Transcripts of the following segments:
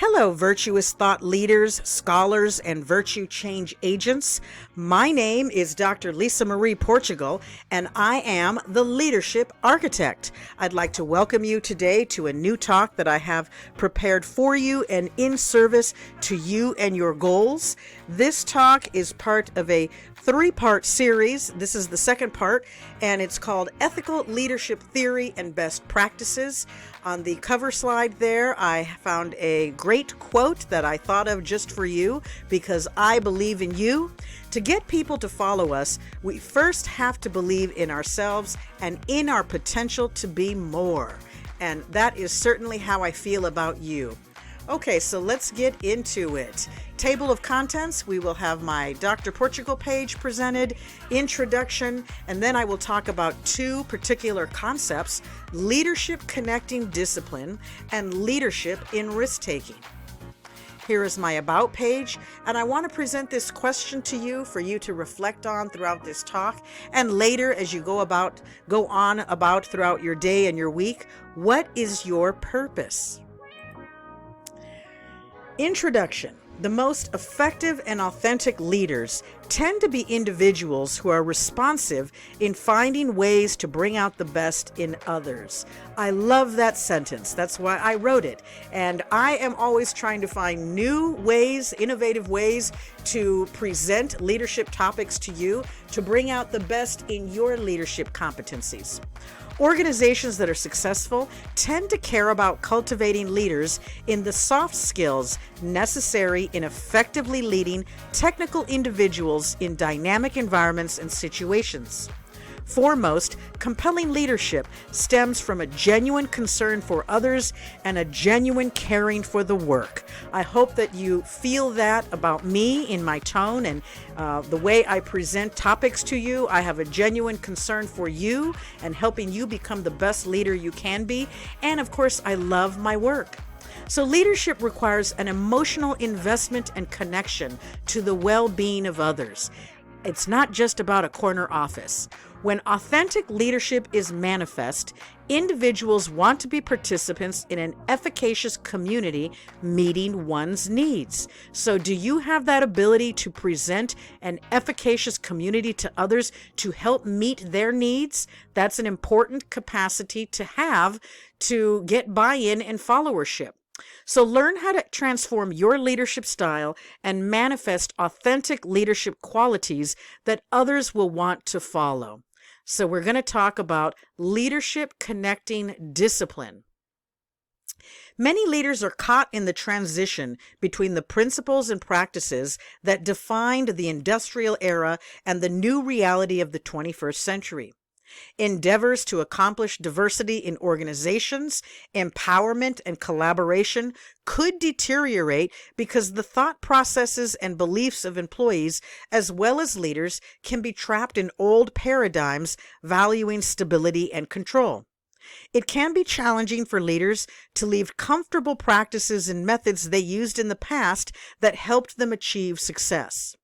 Hello, virtuous thought leaders, scholars, and virtue change agents. My name is Dr. Lisa Marie Portugal, and I am the Leadership Architect. I'd like to welcome you today to a new talk that I have prepared for you and in service to you and your goals. This talk is part of a three-part series. This is the second part, and it's called Ethical Leadership Theory and Best Practices. On the cover slide there, I found a great quote that I thought of just for you because I believe in you. To get people to follow us, we first have to believe in ourselves and in our potential to be more. And that is certainly how I feel about you. Okay, so let's get into it. Table of contents, we will have my Dr. Portugal page presented, introduction, and then I will talk about two particular concepts: leadership connecting discipline and leadership in risk-taking. Here is my About page, and I want to present this question to you for you to reflect on throughout this talk, and later as you go on about throughout your day and your week. What is your purpose? Introduction. The most effective and authentic leaders tend to be individuals who are responsive in finding ways to bring out the best in others. I love that sentence. That's why I wrote it. And I am always trying to find new ways, innovative ways to present leadership topics to you to bring out the best in your leadership competencies. Organizations that are successful tend to care about cultivating leaders in the soft skills necessary in effectively leading technical individuals in dynamic environments and situations. Foremost, compelling leadership stems from a genuine concern for others and a genuine caring for the work. I hope that you feel that about me in my tone and the way I present topics to you. I have a genuine concern for you and helping you become the best leader you can be. And of course, I love my work. So leadership requires an emotional investment and connection to the well-being of others. It's not just about a corner office. When authentic leadership is manifest, individuals want to be participants in an efficacious community meeting one's needs. So do you have that ability to present an efficacious community to others to help meet their needs? That's an important capacity to have to get buy-in and followership. So learn how to transform your leadership style and manifest authentic leadership qualities that others will want to follow. So we're going to talk about leadership connecting discipline. Many leaders are caught in the transition between the principles and practices that defined the industrial era and the new reality of the 21st century. Endeavors to accomplish diversity in organizations, empowerment, and collaboration could deteriorate because the thought processes and beliefs of employees as well as leaders can be trapped in old paradigms valuing stability and control. It can be challenging for leaders to leave comfortable practices and methods they used in the past that helped them achieve success.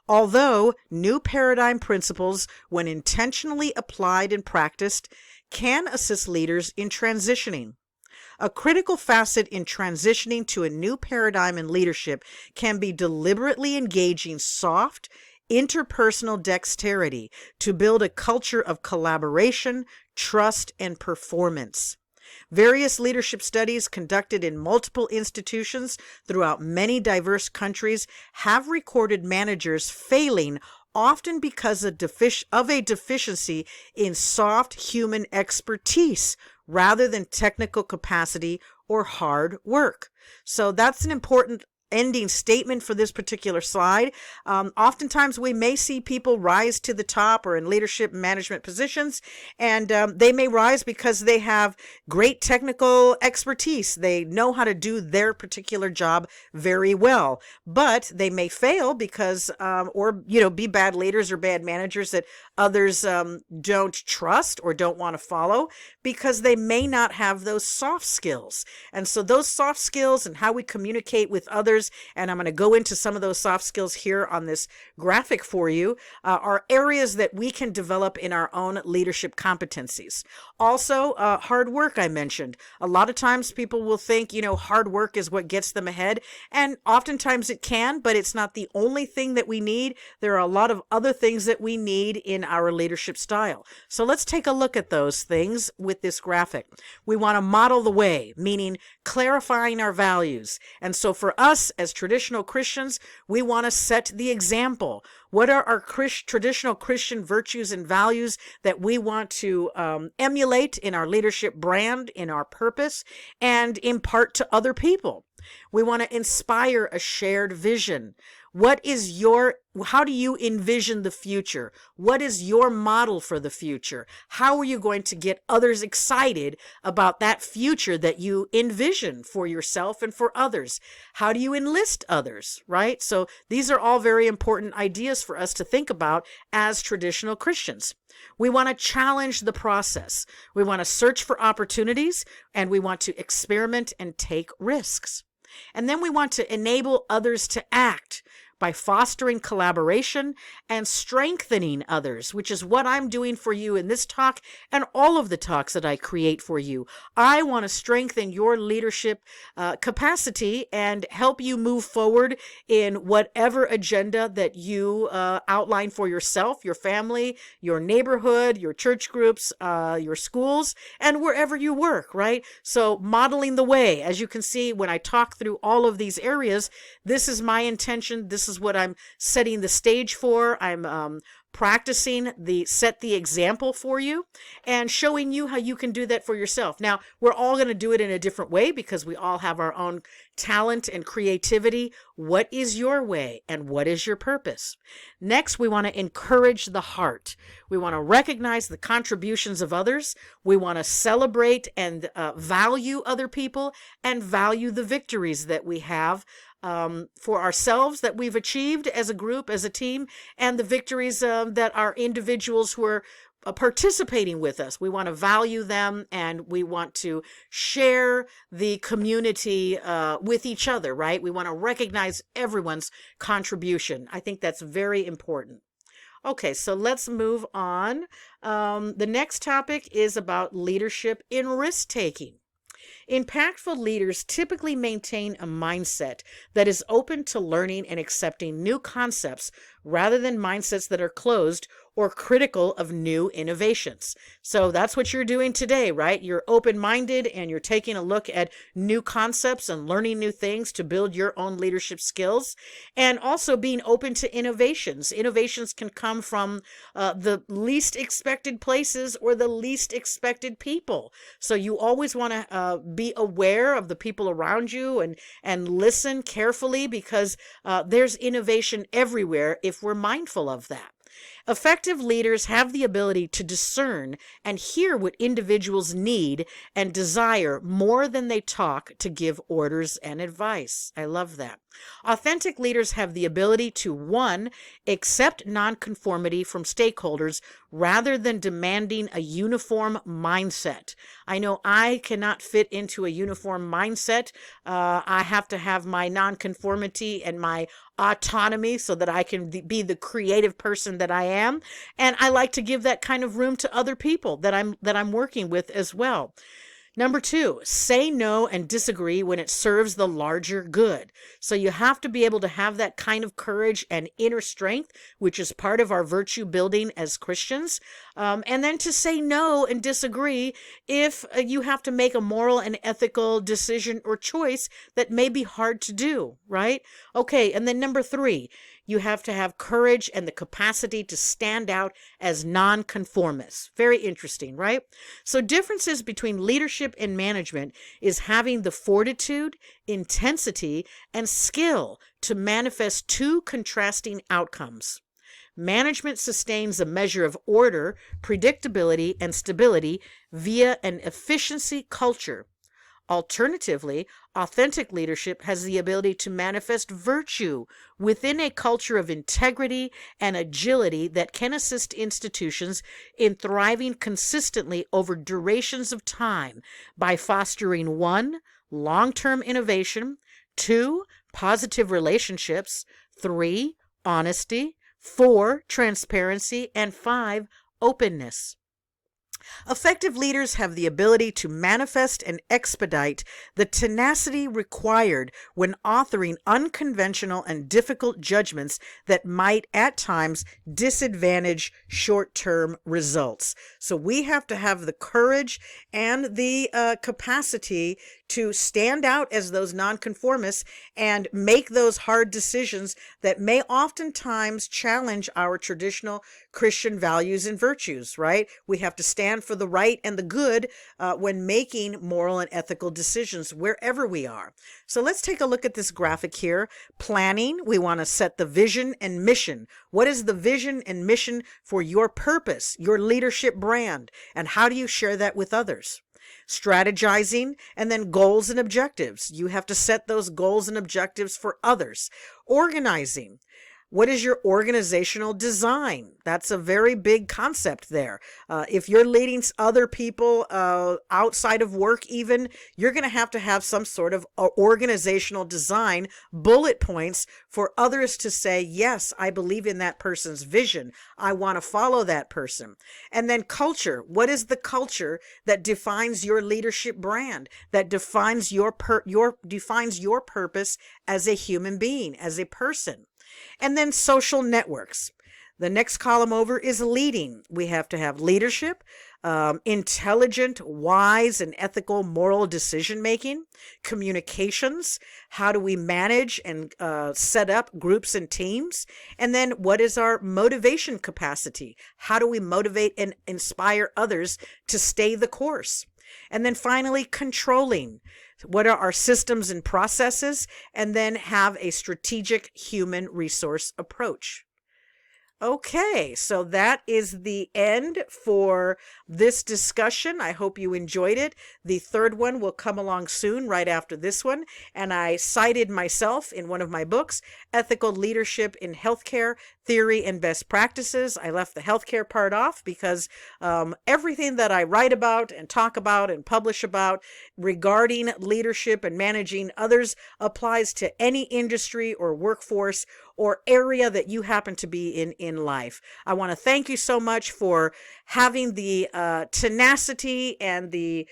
Although new paradigm principles, when intentionally applied and practiced, can assist leaders in transitioning. A critical facet in transitioning to a new paradigm in leadership can be deliberately engaging soft, interpersonal dexterity to build a culture of collaboration, trust, and performance. Various leadership studies conducted in multiple institutions throughout many diverse countries have recorded managers failing often because of a deficiency in soft human expertise rather than technical capacity or hard work. So that's an important ending statement for this particular slide. Oftentimes we may see people rise to the top or in leadership management positions, and they may rise because they have great technical expertise. They know how to do their particular job very well, but they may fail because, be bad leaders or bad managers that others don't trust or don't want to follow because they may not have those soft skills. And so those soft skills and how we communicate with others leaders, and I'm going to go into some of those soft skills here on this graphic for you, are areas that we can develop in our own leadership competencies. Also, hard work I mentioned. A lot of times people will think, hard work is what gets them ahead, and oftentimes it can, but it's not the only thing that we need. There are a lot of other things that we need in our leadership style. So let's take a look at those things with this graphic. We want to model the way, meaning clarifying our values. And so for us as traditional Christians, we want to set the example. What are our traditional Christian virtues and values that we want to emulate in our leadership brand, in our purpose, and impart to other people? We want to inspire a shared vision. How do you envision the future? What is your model for the future? How are you going to get others excited about that future that you envision for yourself and for others? How do you enlist others, right? So these are all very important ideas for us to think about as traditional Christians. We want to challenge the process. We want to search for opportunities, and we want to experiment and take risks. And then we want to enable others to act by fostering collaboration and strengthening others, which is what I'm doing for you in this talk and all of the talks that I create for you. I want to strengthen your leadership capacity and help you move forward in whatever agenda that you outline for yourself, your family, your neighborhood, your church groups, your schools, and wherever you work, right? So modeling the way, as you can see, when I talk through all of these areas, this is my intention. This is what I'm setting the stage for. I'm practicing set the example for you and showing you how you can do that for yourself. Now, we're all going to do it in a different way because we all have our own talent and creativity. What is your way and what is your purpose? Next, we want to encourage the heart. We want to recognize the contributions of others. We want to celebrate and value other people and value the victories that we have for ourselves that we've achieved as a group, as a team, and the victories that our individuals who are participating with us. We want to value them, and we want to share the community with each other, right? We want to recognize everyone's contribution. I think that's very important. Okay, so let's move on. The next topic is about leadership in risk-taking. Impactful leaders typically maintain a mindset that is open to learning and accepting new concepts rather than mindsets that are closed or critical of new innovations. So that's what you're doing today, right? You're open-minded and you're taking a look at new concepts and learning new things to build your own leadership skills, and also being open to innovations. Innovations can come from the least expected places or the least expected people. So you always want to be aware of the people around you and listen carefully, because there's innovation everywhere if we're mindful of that. Effective leaders have the ability to discern and hear what individuals need and desire more than they talk to give orders and advice. I love that. Authentic leaders have the ability to, 1, accept nonconformity from stakeholders rather than demanding a uniform mindset. I know I cannot fit into a uniform mindset. I have to have my nonconformity and my autonomy so that I can be the creative person that I am. And I like to give that kind of room to other people that I'm working with as well. Number 2, say no and disagree when it serves the larger good. So you have to be able to have that kind of courage and inner strength, which is part of our virtue building as Christians. And then to say no and disagree if you have to make a moral and ethical decision or choice that may be hard to do, right? Okay, and then number 3, you have to have courage and the capacity to stand out as nonconformists. Very interesting, right? So differences between leadership and management is having the fortitude, intensity, and skill to manifest two contrasting outcomes. Management sustains a measure of order, predictability, and stability via an efficiency culture. Alternatively, authentic leadership has the ability to manifest virtue within a culture of integrity and agility that can assist institutions in thriving consistently over durations of time by fostering 1, long-term innovation, 2, positive relationships, 3, honesty, 4, transparency, and 5, openness. Effective leaders have the ability to manifest and expedite the tenacity required when authoring unconventional and difficult judgments that might at times disadvantage short-term results. So we have to have the courage and the capacity to stand out as those nonconformists and make those hard decisions that may oftentimes challenge our traditional Christian values and virtues, right? We have to stand for the right and the good when making moral and ethical decisions wherever we are. So let's take a look at this graphic here. Planning, we want to set the vision and mission. What is the vision and mission for your purpose, your leadership brand, and how do you share that with others? Strategizing, and then goals and objectives. You have to set those goals and objectives for others. Organizing. What is your organizational design? That's a very big concept there. If you're leading other people outside of work even, you're going to have some sort of organizational design, bullet points for others to say, yes, I believe in that person's vision. I want to follow that person. And then culture. What is the culture that defines your leadership brand, that defines your purpose as a human being, as a person? And then social networks. The next column over is leading. We have to have leadership, intelligent, wise, and ethical moral decision making, communications. How do we manage and set up groups and teams? And then what is our motivation capacity? How do we motivate and inspire others to stay the course? And then finally, controlling. What are our systems and processes? And then have a strategic human resource approach. Okay, so that is the end for this discussion. I hope you enjoyed it. The third one will come along soon, right after this one. And I cited myself in one of my books, Ethical Leadership in Healthcare, Theory and Best Practices. I left the healthcare part off because everything that I write about and talk about and publish about regarding leadership and managing others applies to any industry or workforce or area that you happen to be in life. I want to thank you so much for having the tenacity and the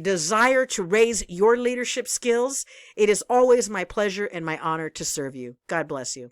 desire to raise your leadership skills. It is always my pleasure and my honor to serve you. God bless you.